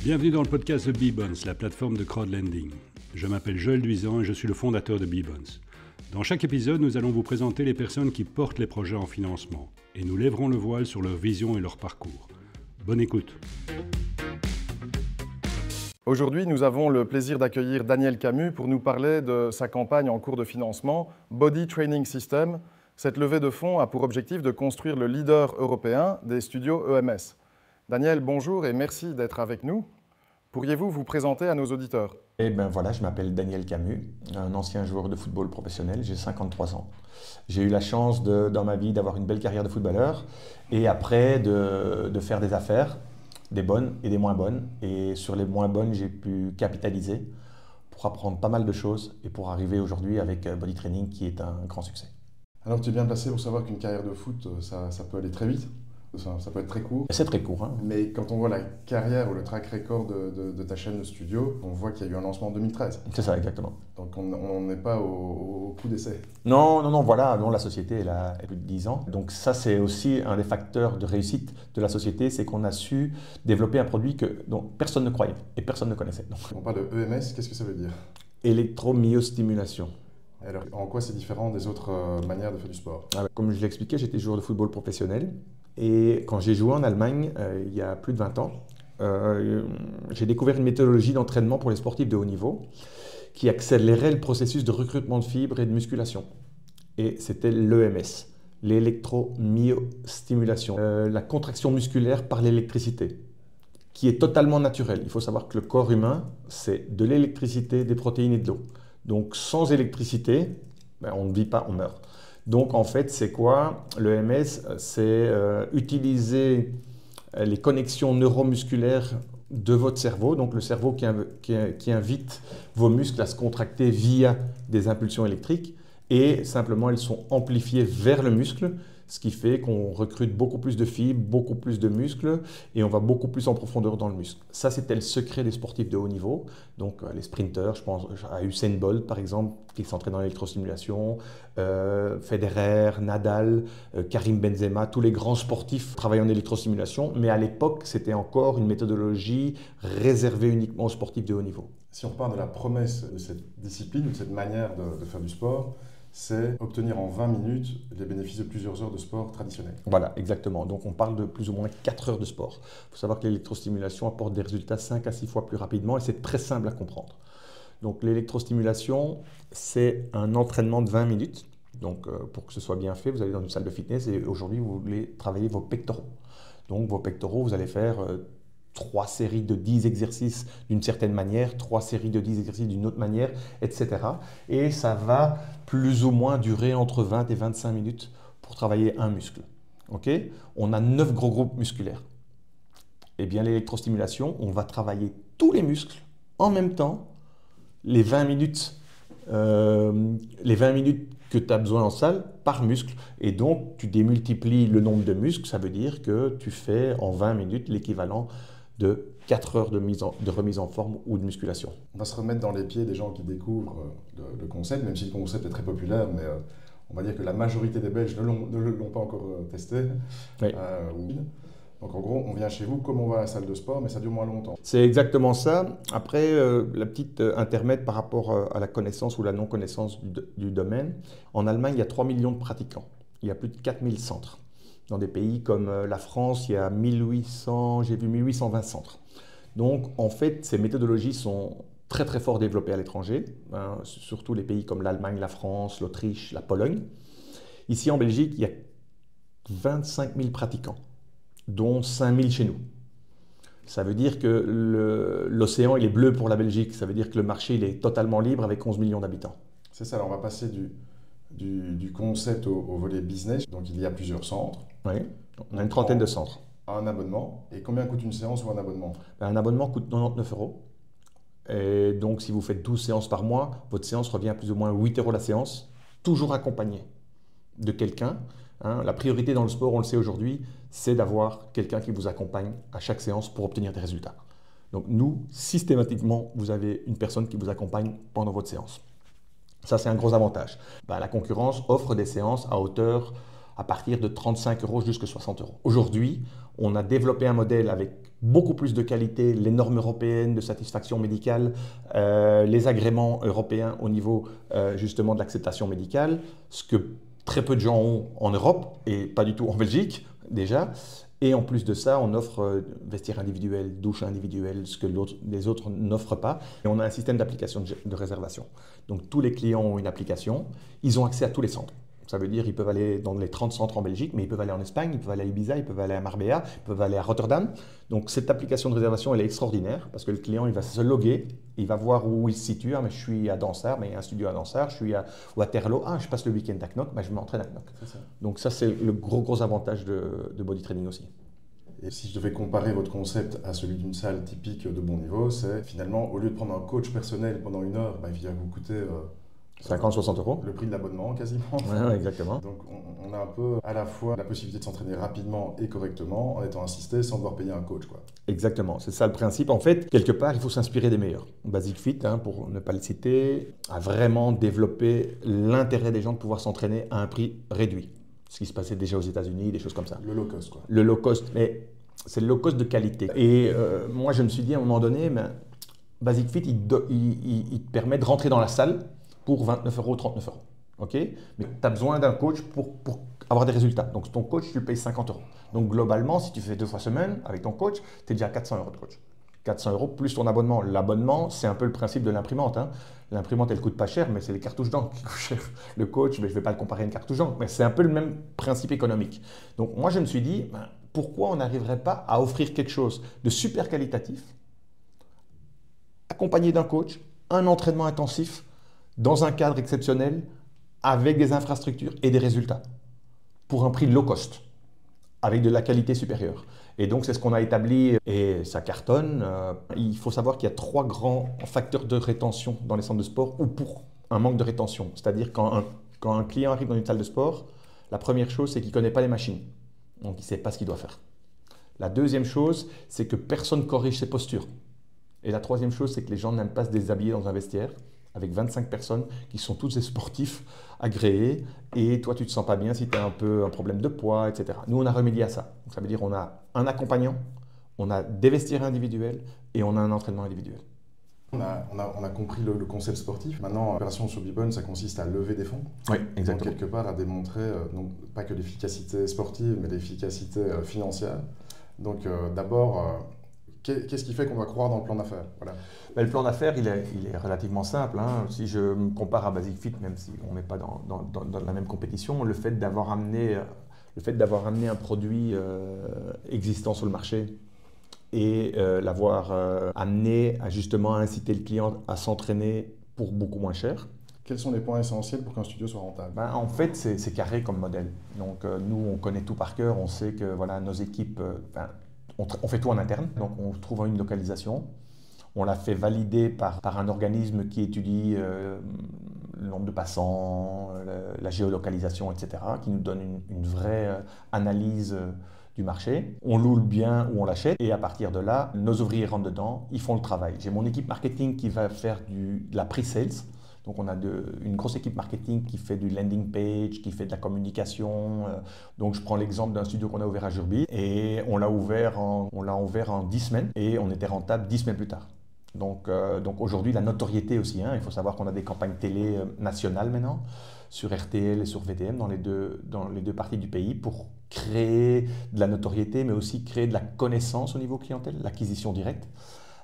Bienvenue dans le podcast de Bbons, la plateforme de crowdlending. Je m'appelle Joël Duisan et je suis le fondateur de Bbons. Dans chaque épisode, nous allons vous présenter les personnes qui portent les projets en financement et nous lèverons le voile sur leur vision et leur parcours. Bonne écoute. Aujourd'hui, nous avons le plaisir d'accueillir Daniel Camus pour nous parler de sa campagne en cours de financement Body Training System. Cette levée de fonds a pour objectif de construire le leader européen des studios EMS. Daniel, bonjour et merci d'être avec nous. Pourriez-vous vous présenter à nos auditeurs ? Eh bien voilà, je m'appelle Daniel Camus, un ancien joueur de football professionnel, j'ai 53 ans. J'ai eu la chance dans ma vie d'avoir une belle carrière de footballeur et après de faire des affaires, des bonnes et des moins bonnes. Et sur les moins bonnes, j'ai pu capitaliser pour apprendre pas mal de choses et pour arriver aujourd'hui avec Body Training qui est un grand succès. Alors tu es bien placé pour savoir qu'une carrière de foot, ça peut aller très vite. Ça peut être très court. C'est très court. Hein. Mais quand on voit la carrière ou le track record de ta chaîne de studio, on voit qu'il y a eu un lancement en 2013. C'est ça, exactement. Donc on n'est pas au coup d'essai. Non, voilà, non, la société elle a plus de 10 ans. Donc ça, c'est aussi un des facteurs de réussite de la société, c'est qu'on a su développer un produit dont personne ne croyait et personne ne connaissait. Donc, on parle de EMS, qu'est-ce que ça veut dire ? Électromyostimulation. Alors, en quoi c'est différent des autres manières de faire du sport ? Comme je l'expliquais, j'étais joueur de football professionnel. Et quand j'ai joué en Allemagne, il y a plus de 20 ans, j'ai découvert une méthodologie d'entraînement pour les sportifs de haut niveau qui accélérait le processus de recrutement de fibres et de musculation. Et c'était l'EMS, l'électromyostimulation, la contraction musculaire par l'électricité, qui est totalement naturelle. Il faut savoir que le corps humain, c'est de l'électricité, des protéines et de l'eau. Donc sans électricité, on ne vit pas, on meurt. Donc en fait, c'est quoi ? L'EMS, c'est utiliser les connexions neuromusculaires de votre cerveau, donc le cerveau qui invite vos muscles à se contracter via des impulsions électriques et simplement elles sont amplifiées vers le muscle, ce qui fait qu'on recrute beaucoup plus de fibres, beaucoup plus de muscles et on va beaucoup plus en profondeur dans le muscle. Ça, c'était le secret des sportifs de haut niveau. Donc les sprinteurs, je pense à Usain Bolt par exemple, qui s'entraîne dans l'électrostimulation, Federer, Nadal, Karim Benzema, tous les grands sportifs travaillent en électrostimulation. Mais à l'époque, c'était encore une méthodologie réservée uniquement aux sportifs de haut niveau. Si on parle de la promesse de cette discipline ou de cette manière de faire du sport, c'est obtenir en 20 minutes les bénéfices de plusieurs heures de sport traditionnels. Voilà, exactement. Donc on parle de plus ou moins 4 heures de sport. Il faut savoir que l'électrostimulation apporte des résultats 5 à 6 fois plus rapidement et c'est très simple à comprendre. Donc l'électrostimulation, c'est un entraînement de 20 minutes. Donc pour que ce soit bien fait, vous allez dans une salle de fitness et aujourd'hui vous voulez travailler vos pectoraux. Donc vos pectoraux, vous allez faire 3 séries de 10 exercices d'une certaine manière, 3 séries de 10 exercices d'une autre manière, etc. Et ça va plus ou moins durer entre 20 et 25 minutes pour travailler un muscle. Okay ? On a 9 gros groupes musculaires. Eh bien, l'électrostimulation, on va travailler tous les muscles en même temps, les 20 minutes que tu as besoin en salle par muscle. Et donc, tu démultiplies le nombre de muscles, ça veut dire que tu fais en 20 minutes l'équivalent de 4 heures de remise en forme ou de musculation. On va se remettre dans les pieds des gens qui découvrent le concept, même si le concept est très populaire, mais on va dire que la majorité des Belges ne l'ont pas encore testé. Oui. Donc en gros, on vient chez vous comme on va à la salle de sport, mais ça dure moins longtemps. C'est exactement ça. Après, la petite intermède par rapport à la connaissance ou la non-connaissance du domaine. En Allemagne, il y a 3 millions de pratiquants. Il y a plus de 4000 centres. Dans des pays comme la France, il y a 1820 centres. Donc, en fait, ces méthodologies sont très très fort développées à l'étranger, surtout les pays comme l'Allemagne, la France, l'Autriche, la Pologne. Ici, en Belgique, il y a 25 000 pratiquants, dont 5 000 chez nous. Ça veut dire que l'océan, il est bleu pour la Belgique. Ça veut dire que le marché, il est totalement libre avec 11 millions d'habitants. C'est ça, alors on va passer du concept au volet business. Donc, il y a plusieurs centres. Oui, on a une trentaine de centres. Un abonnement. Et combien coûte une séance ou un abonnement ? Un abonnement coûte 99 €. Et donc, si vous faites 12 séances par mois, votre séance revient à plus ou moins 8 € la séance, toujours accompagné de quelqu'un. La priorité dans le sport, on le sait aujourd'hui, c'est d'avoir quelqu'un qui vous accompagne à chaque séance pour obtenir des résultats. Donc nous, systématiquement, vous avez une personne qui vous accompagne pendant votre séance. Ça, c'est un gros avantage. La concurrence offre des séances à hauteur à partir de 35 € jusqu'à 60 €. Aujourd'hui, on a développé un modèle avec beaucoup plus de qualité, les normes européennes de satisfaction médicale, les agréments européens au niveau justement de l'acceptation médicale, ce que très peu de gens ont en Europe et pas du tout en Belgique déjà. Et en plus de ça, on offre vestiaire individuel, douche individuelle, ce que les autres n'offrent pas. Et on a un système d'application de réservation. Donc tous les clients ont une application, ils ont accès à tous les centres. Ça veut dire qu'ils peuvent aller dans les 30 centres en Belgique, mais ils peuvent aller en Espagne, ils peuvent aller à Ibiza, ils peuvent aller à Marbella, ils peuvent aller à Rotterdam. Donc cette application de réservation, elle est extraordinaire parce que le client, il va se loguer, il va voir où il se situe. Ah, mais je suis à Dansart, mais il y a un studio à Dansart, je suis à Waterloo, je passe le week-end à Knock, je m'entraîne à Knock. Donc ça, c'est le gros avantage de Body Training aussi. Et si je devais comparer votre concept à celui d'une salle typique de bon niveau, c'est finalement, au lieu de prendre un coach personnel pendant 1 heure, il va vous coûter 50-60 €. Le prix de l'abonnement quasiment. Ouais, exactement. Donc on a un peu à la fois la possibilité de s'entraîner rapidement et correctement en étant assisté sans devoir payer un coach, quoi. Exactement, c'est ça le principe. En fait, quelque part, il faut s'inspirer des meilleurs. Basic Fit, pour ne pas le citer, a vraiment développé l'intérêt des gens de pouvoir s'entraîner à un prix réduit. Ce qui se passait déjà aux États-Unis, des choses comme ça. Le low cost, quoi. Le low cost, mais c'est le low cost de qualité. Et moi, je me suis dit à un moment donné, Basic Fit, il te permet de rentrer dans la salle pour 29 €, 39 €. OK ? Mais tu as besoin d'un coach pour avoir des résultats. Donc ton coach, tu le payes 50 €. Donc globalement, si tu fais 2 fois semaine avec ton coach, tu es déjà à 400 € de coach. 400 € plus ton abonnement. L'abonnement, c'est un peu le principe de l'imprimante. L'imprimante, elle coûte pas cher, mais c'est les cartouches d'encre qui coûtent cher. Le coach, je ne vais pas le comparer à une cartouche d'encre, mais c'est un peu le même principe économique. Donc moi, je me suis dit, pourquoi on n'arriverait pas à offrir quelque chose de super qualitatif, accompagné d'un coach, un entraînement intensif, dans un cadre exceptionnel, avec des infrastructures et des résultats, pour un prix low cost, avec de la qualité supérieure. Et donc, c'est ce qu'on a établi et ça cartonne. Il faut savoir qu'il y a 3 grands facteurs de rétention dans les centres de sport ou pour un manque de rétention. C'est-à-dire quand un client arrive dans une salle de sport, la première chose, c'est qu'il ne connaît pas les machines. Donc, il ne sait pas ce qu'il doit faire. La deuxième chose, c'est que personne ne corrige ses postures. Et la troisième chose, c'est que les gens n'aiment pas se déshabiller dans un vestiaire avec 25 personnes qui sont tous des sportifs agréés et toi, tu ne te sens pas bien si tu as un problème de poids, etc. Nous, on a remédié à ça. Donc, ça veut dire qu'on a un accompagnant, on a des vestiaires individuels et on a un entraînement individuel. On a compris le concept sportif. Maintenant, l'opération sur Bbones, ça consiste à lever des fonds. Oui, exactement. Donc, quelque part, à démontrer non pas que l'efficacité sportive, mais l'efficacité financière. Donc, d'abord, qu'est-ce qui fait qu'on va croire dans le plan d'affaires? Voilà. Le plan d'affaires, il est relativement simple. Si je me compare à Basic Fit, même si on n'est pas dans la même compétition, le fait d'avoir amené un produit existant sur le marché et l'avoir amené à justement inciter le client à s'entraîner pour beaucoup moins cher. Quels sont les points essentiels pour qu'un studio soit rentable? En fait, c'est carré comme modèle. Donc nous, on connaît tout par cœur. On sait que nos équipes, on fait tout en interne. Donc on trouve une localisation. On l'a fait valider par un organisme qui étudie le nombre de passants, la géolocalisation, etc., qui nous donne une vraie analyse du marché. On loue le bien ou on l'achète et à partir de là, nos ouvriers rentrent dedans, ils font le travail. J'ai mon équipe marketing qui va faire de la pre-sales. Donc on a une grosse équipe marketing qui fait du landing page, qui fait de la communication. Donc je prends l'exemple d'un studio qu'on a ouvert à Jurby et on l'a ouvert en 10 semaines et on était rentable 10 semaines plus tard. Donc aujourd'hui, la notoriété aussi. Il faut savoir qu'on a des campagnes télé nationales maintenant, sur RTL et sur VTM, dans les deux parties du pays, pour créer de la notoriété, mais aussi créer de la connaissance au niveau clientèle, l'acquisition directe.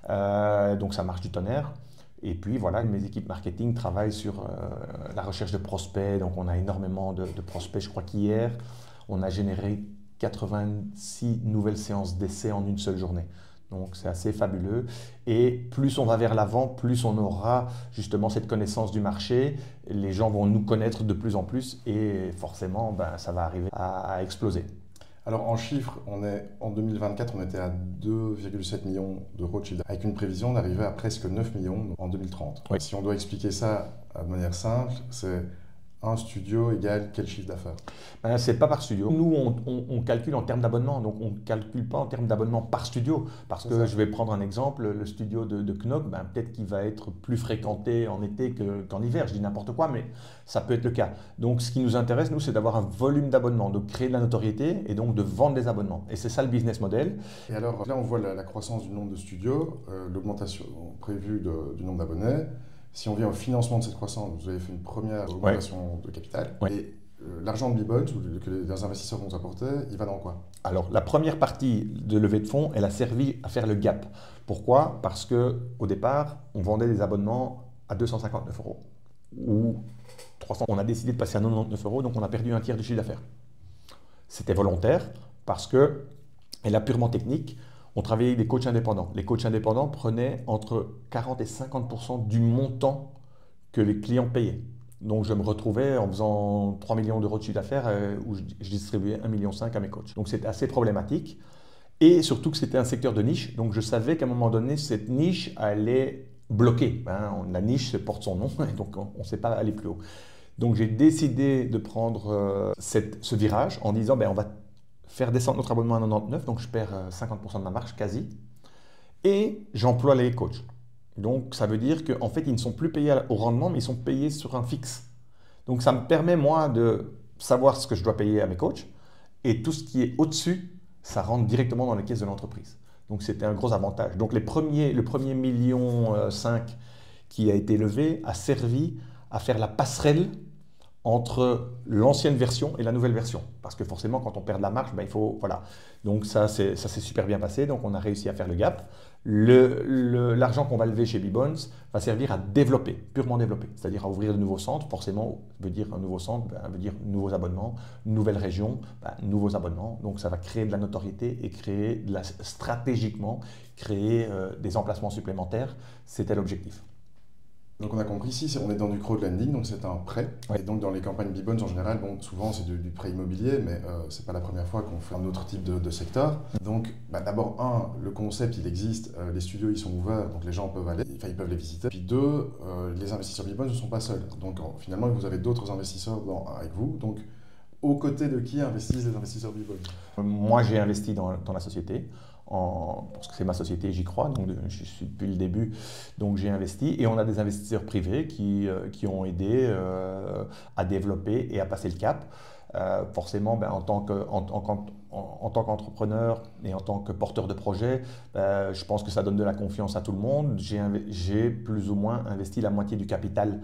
Donc ça marche du tonnerre. Et puis voilà, mes équipes marketing travaillent sur la recherche de prospects. Donc on a énormément de prospects. Je crois qu'hier, on a généré 86 nouvelles séances d'essai en une seule journée. Donc c'est assez fabuleux et plus on va vers l'avant, plus on aura justement cette connaissance du marché, les gens vont nous connaître de plus en plus et forcément ça va arriver à exploser. Alors en chiffres, en 2024, on était à 2,7 millions d'euros de chiffre d'affaires, avec une prévision d'arriver à presque 9 millions en 2030. Oui. Si on doit expliquer ça de manière simple, c'est un studio égale quel chiffre d'affaires? Ce n'est pas par studio. Nous, on calcule en termes d'abonnement, donc on ne calcule pas en termes d'abonnement par studio. Parce que je vais prendre un exemple, le studio de Knock, peut-être qu'il va être plus fréquenté en été qu'en hiver, je dis n'importe quoi, mais ça peut être le cas. Donc ce qui nous intéresse, nous, c'est d'avoir un volume d'abonnements, de créer de la notoriété et donc de vendre des abonnements. Et c'est ça le business model. Et alors là, on voit la croissance du nombre de studios, l'augmentation prévue du nombre d'abonnés. Si on vient au financement de cette croissance, vous avez fait une première augmentation de capital. Et l'argent de Bbones, que les investisseurs vont vous apporter, il va dans quoi? Alors, la première partie de levée de fonds, elle a servi à faire le gap. Pourquoi? Parce qu'au départ, on vendait des abonnements à 259 € ou 300. On a décidé de passer à 99 €, donc on a perdu un tiers du chiffre d'affaires. C'était volontaire parce que, et là purement technique, on travaillait avec des coachs indépendants. Les coachs indépendants prenaient entre 40 et 50% du montant que les clients payaient. Donc je me retrouvais en faisant 3 millions € de chiffre d'affaires où je distribuais 1,5 million à mes coachs. Donc c'était assez problématique et surtout que c'était un secteur de niche. Donc je savais qu'à un moment donné, cette niche allait bloquer. La niche porte son nom et donc on ne sait pas aller plus haut. Donc j'ai décidé de prendre ce virage en disant on va faire descendre notre abonnement à 99, donc je perds 50% de ma marge quasi, et j'emploie les coachs. Donc ça veut dire qu'en fait, ils ne sont plus payés au rendement, mais ils sont payés sur un fixe. Donc ça me permet, moi, de savoir ce que je dois payer à mes coachs, et tout ce qui est au-dessus, ça rentre directement dans les caisses de l'entreprise. Donc c'était un gros avantage. Donc le premier 1,5 million qui a été levé a servi à faire la passerelle entre l'ancienne version et la nouvelle version. Parce que forcément, quand on perd de la marge, il faut... Voilà. Donc ça s'est super bien passé. Donc on a réussi à faire le gap. L'argent qu'on va lever chez Bbones va servir à développer, purement développer. C'est-à-dire à ouvrir de nouveaux centres. Forcément, veut dire un nouveau centre, veut dire nouveaux abonnements, nouvelle région, nouveaux abonnements. Donc ça va créer de la notoriété et créer stratégiquement, créer des emplacements supplémentaires. C'était l'objectif. Donc on a compris ici, on est dans du crowdlending, donc c'est un prêt. Et donc dans les campagnes Bbones en général, souvent c'est du prêt immobilier, mais c'est pas la première fois qu'on fait un autre type de secteur. Donc d'abord, le concept il existe, les studios ils sont ouverts, donc les gens peuvent aller, ils peuvent les visiter. Puis deux, les investisseurs Bbones ne sont pas seuls. Donc finalement vous avez d'autres investisseurs avec vous. Donc aux côtés de qui investissent les investisseurs Bbones? Moi j'ai investi dans la société. Parce que c'est ma société, j'y crois, donc je suis depuis le début, donc j'ai investi. Et on a des investisseurs privés qui ont aidé à développer et à passer le cap. Forcément, en tant qu'entrepreneur et en tant que porteur de projet, je pense que ça donne de la confiance à tout le monde. J'ai plus ou moins investi la moitié du capital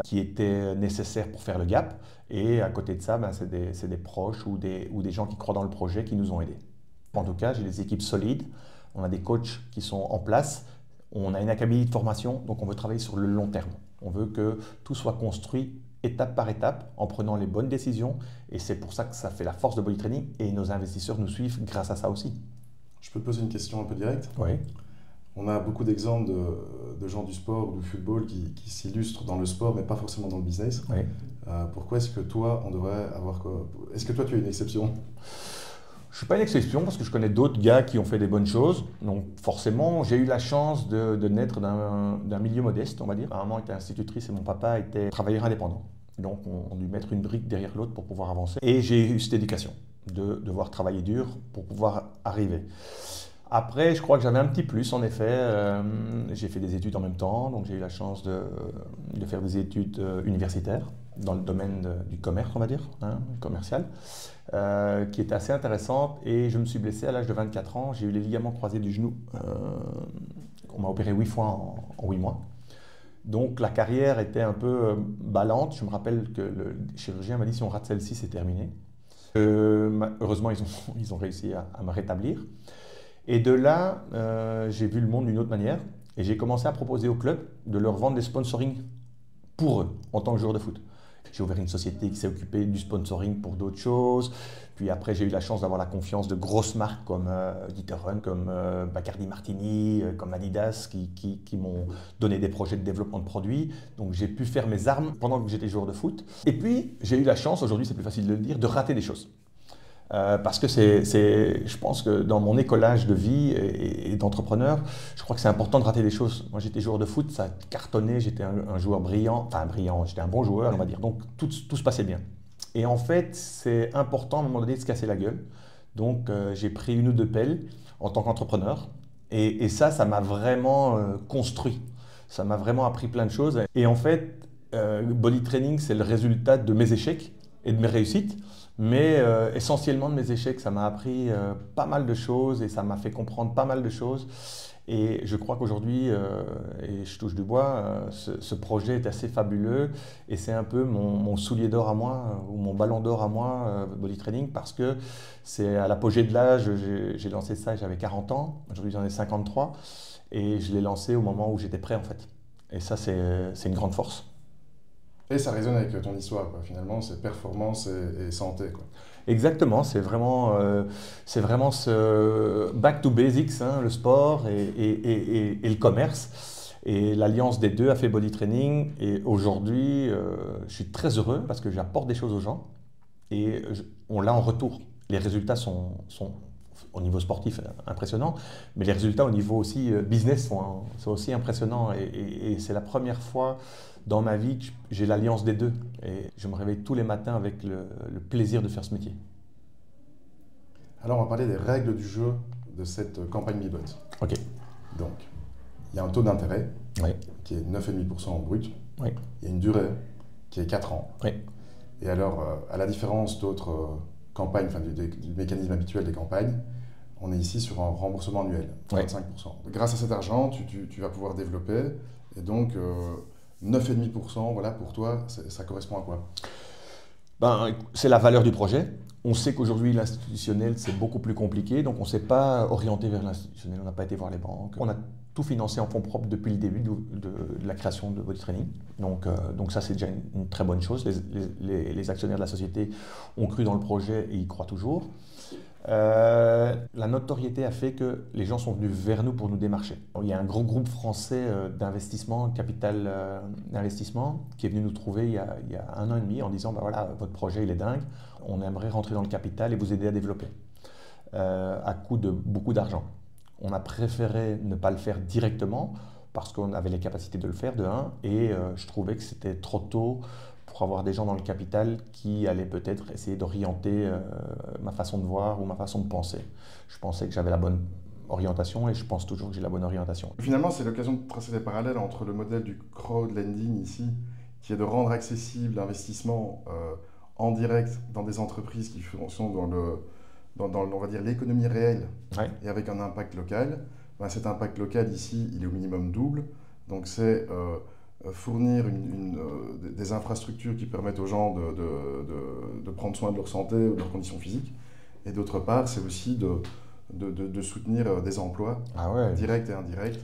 qui était nécessaire pour faire le gap. Et à côté de ça, c'est des proches ou des gens qui croient dans le projet qui nous ont aidés. En tout cas, j'ai des équipes solides, on a des coachs qui sont en place, on a une académie de formation, donc on veut travailler sur le long terme. On veut que tout soit construit étape par étape en prenant les bonnes décisions et c'est pour ça que ça fait la force de Body Training et nos investisseurs nous suivent grâce à ça aussi. Je peux te poser une question un peu directe? Oui. On a beaucoup d'exemples de gens du sport ou du football qui s'illustrent dans le sport mais pas forcément dans le business. Oui. Pourquoi est-ce que toi, on devrait avoir quoi? Est-ce que toi, tu es une exception? Je ne suis pas une exception parce que je connais d'autres gars qui ont fait des bonnes choses. Donc forcément, j'ai eu la chance de naître d'un milieu modeste, on va dire. Ma maman était institutrice et mon papa était travailleur indépendant. Donc on a dû mettre une brique derrière l'autre pour pouvoir avancer. Et j'ai eu cette éducation de devoir travailler dur pour pouvoir arriver. Après, je crois que j'avais un petit plus, en effet. J'ai fait des études en même temps, donc j'ai eu la chance de faire des études universitaires dans le domaine du commerce, on va dire, commercial, qui était assez intéressante. Et je me suis blessé à l'âge de 24 ans. J'ai eu les ligaments croisés du genou. On m'a opéré 8 fois en 8 mois. Donc la carrière était un peu ballante. Je me rappelle que le chirurgien m'a dit si on rate celle-ci, c'est terminé. Heureusement, ils ont réussi à me rétablir. Et de là, j'ai vu le monde d'une autre manière et j'ai commencé à proposer au club de leur vendre des sponsorings pour eux en tant que joueur de foot. J'ai ouvert une société qui s'est occupée du sponsoring pour d'autres choses. Puis après, j'ai eu la chance d'avoir la confiance de grosses marques comme Dieterun, comme Bacardi Martini, comme Adidas qui m'ont donné des projets de développement de produits. Donc j'ai pu faire mes armes pendant que j'étais joueur de foot. Et puis, j'ai eu la chance, aujourd'hui c'est plus facile de le dire, de rater des choses. Parce que je pense que dans mon écolage de vie et d'entrepreneur, je crois que c'est important de rater des choses. Moi, j'étais joueur de foot, ça cartonnait, j'étais un joueur brillant, j'étais un bon joueur, on va dire. Donc, tout se passait bien. Et en fait, c'est important à un moment donné de se casser la gueule. Donc, j'ai pris une ou deux pelles en tant qu'entrepreneur. Et ça m'a vraiment construit. Ça m'a vraiment appris plein de choses. Et en fait, Body Training, c'est le résultat de mes échecs et de mes réussites. Mais essentiellement de mes échecs, ça m'a appris pas mal de choses et ça m'a fait comprendre pas mal de choses. Et je crois qu'aujourd'hui, et je touche du bois, ce projet est assez fabuleux et c'est un peu mon soulier d'or à moi ou mon ballon d'or à moi, Body Training, parce que c'est à l'apogée de l'âge, j'ai lancé ça, j'avais 40 ans, aujourd'hui j'en ai 53 et je l'ai lancé au moment où j'étais prêt en fait. Et ça, c'est une grande force. Et ça résonne avec ton histoire, quoi. Finalement, c'est performance et santé, quoi. Exactement, c'est vraiment ce back to basics, hein, le sport et le commerce. Et l'alliance des deux a fait Body Training. Et aujourd'hui, je suis très heureux parce que j'apporte des choses aux gens et on l'a en retour. Les résultats sont au niveau sportif impressionnants, mais les résultats au niveau aussi business sont aussi impressionnants. Et c'est la première fois dans ma vie que j'ai l'alliance des deux. Et je me réveille tous les matins avec le plaisir de faire ce métier. Alors, on va parler des règles du jeu de cette campagne Bbounce. Ok. Donc, il y a un taux d'intérêt Oui. qui est 9,5% en brut. Oui. Il y a une durée qui est 4 ans. Oui. Et alors, à la différence d'autres campagnes, enfin du mécanisme habituel des campagnes, on est ici sur un remboursement annuel, 25%. Grâce à cet argent, tu vas pouvoir développer. Et donc, 9,5%, voilà, pour toi, ça correspond à quoi? C'est la valeur du projet. On sait qu'aujourd'hui, l'institutionnel, c'est beaucoup plus compliqué. Donc, on ne s'est pas orienté vers l'institutionnel. On n'a pas été voir les banques. On a tout financé en fonds propres depuis le début de la création de Body Training. Donc ça, c'est déjà une très bonne chose. Les actionnaires de la société ont cru dans le projet et y croient toujours. La notoriété a fait que les gens sont venus vers nous pour nous démarcher. Il y a un gros groupe français d'investissement, capital d'investissement, qui est venu nous trouver il y a 1 an et demi en disant voilà, votre projet il est dingue, on aimerait rentrer dans le capital et vous aider à développer à coût de beaucoup d'argent. On a préféré ne pas le faire directement parce qu'on avait les capacités de le faire de 1 et je trouvais que c'était trop tôt pour avoir des gens dans le capital qui allaient peut-être essayer d'orienter ma façon de voir ou ma façon de penser. Je pensais que j'avais la bonne orientation et je pense toujours que j'ai la bonne orientation. Finalement, c'est l'occasion de tracer des parallèles entre le modèle du crowdlending ici, qui est de rendre accessible l'investissement en direct dans des entreprises qui sont dans on va dire, l'économie réelle et avec un impact local. Cet impact local ici, il est au minimum double. Donc c'est fournir des infrastructures qui permettent aux gens de prendre soin de leur santé ou de leurs conditions physiques. Et d'autre part, c'est aussi de soutenir des emplois directs et indirects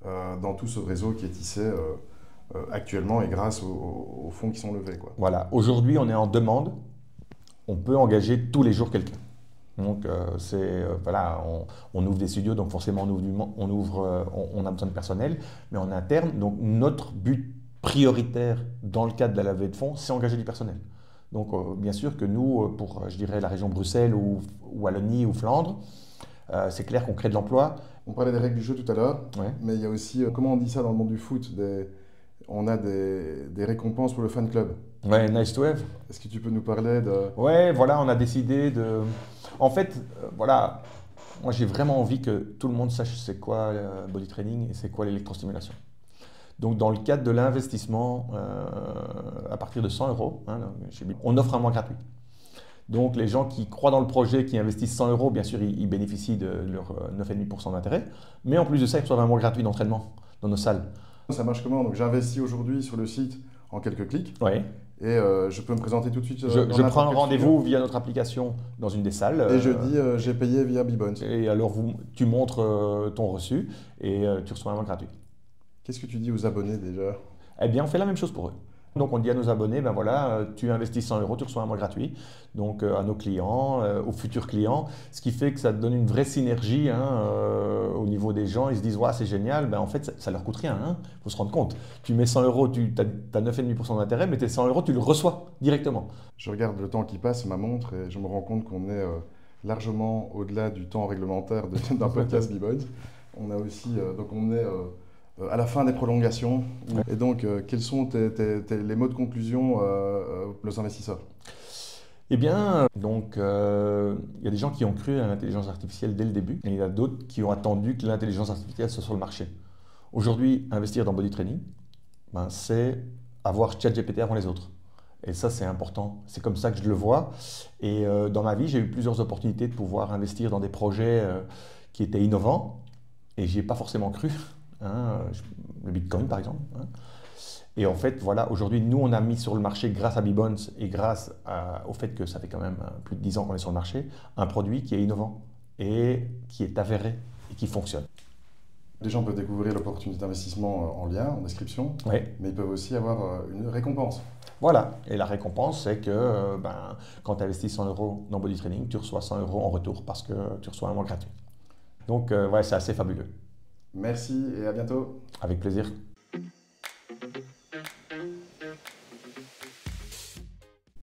dans tout ce réseau qui est tissé actuellement et grâce aux fonds qui sont levés, quoi. Voilà, aujourd'hui on est en demande, on peut engager tous les jours quelqu'un. Donc on ouvre des studios, donc forcément on a besoin de personnel, mais en interne, donc notre but prioritaire dans le cadre de la levée de fonds, c'est engager du personnel. Donc bien sûr que nous, pour je dirais la région Bruxelles ou Wallonie ou Flandre, c'est clair qu'on crée de l'emploi. On parlait des règles du jeu tout à l'heure, mais il y a aussi, comment on dit ça dans le monde du foot, on a des récompenses pour le fan club. Ouais, nice to have. Est-ce que tu peux nous parler de... Ouais, voilà, on a décidé de... En fait, voilà, moi j'ai vraiment envie que tout le monde sache c'est quoi le body training et c'est quoi l'électrostimulation. Donc dans le cadre de l'investissement, à partir de 100 €, on offre un mois gratuit. Donc les gens qui croient dans le projet, qui investissent 100 €, bien sûr, ils bénéficient de leur 9,5% d'intérêt. Mais en plus de ça, ils reçoivent un mois gratuit d'entraînement dans nos salles. Ça marche comment? Donc j'investis aujourd'hui sur le site en quelques clics. Oui. Et je peux me présenter tout de suite. Je prends un rendez-vous via notre application dans une des salles. Et je dis j'ai payé via Bbounce. Et alors tu montres ton reçu et tu reçois un mois gratuit. Qu'est-ce que tu dis aux abonnés déjà? Eh bien, on fait la même chose pour eux. Donc on dit à nos abonnés, ben voilà, tu investis 100 euros, tu reçois un mois gratuit. Donc à nos clients, aux futurs clients, ce qui fait que ça donne une vraie synergie au niveau des gens. Ils se disent, ouais, c'est génial, ben en fait ça leur coûte rien, il faut se rendre compte. Tu mets 100 euros, tu as 9,5% d'intérêt, mais tes 100 euros, tu le reçois directement. Je regarde le temps qui passe, ma montre, et je me rends compte qu'on est largement au-delà du temps réglementaire d'un podcast Bbones. On a aussi, donc on est à la fin des prolongations. Ouais. Et donc, quels sont les mots de conclusion aux investisseurs? Eh bien, donc, il y a des gens qui ont cru à l'intelligence artificielle dès le début, et il y a d'autres qui ont attendu que l'intelligence artificielle soit sur le marché. Aujourd'hui, investir dans Body Training, ben, c'est avoir ChatGPT avant les autres. Et ça, c'est important. C'est comme ça que je le vois. Et dans ma vie, j'ai eu plusieurs opportunités de pouvoir investir dans des projets qui étaient innovants, et j'y ai pas forcément cru. Le Bitcoin, par exemple. Et en fait, voilà, aujourd'hui, nous, on a mis sur le marché, grâce à Bbones et grâce au fait que ça fait quand même plus de 10 ans qu'on est sur le marché, un produit qui est innovant et qui est avéré et qui fonctionne. Les gens peuvent découvrir l'opportunité d'investissement en lien, en description, Oui. Mais ils peuvent aussi avoir une récompense. Voilà, et la récompense, c'est que quand tu investis 100 euros dans Body Training, tu reçois 100 euros en retour parce que tu reçois un mois gratuit. Donc, ouais, c'est assez fabuleux. Merci et à bientôt. Avec plaisir.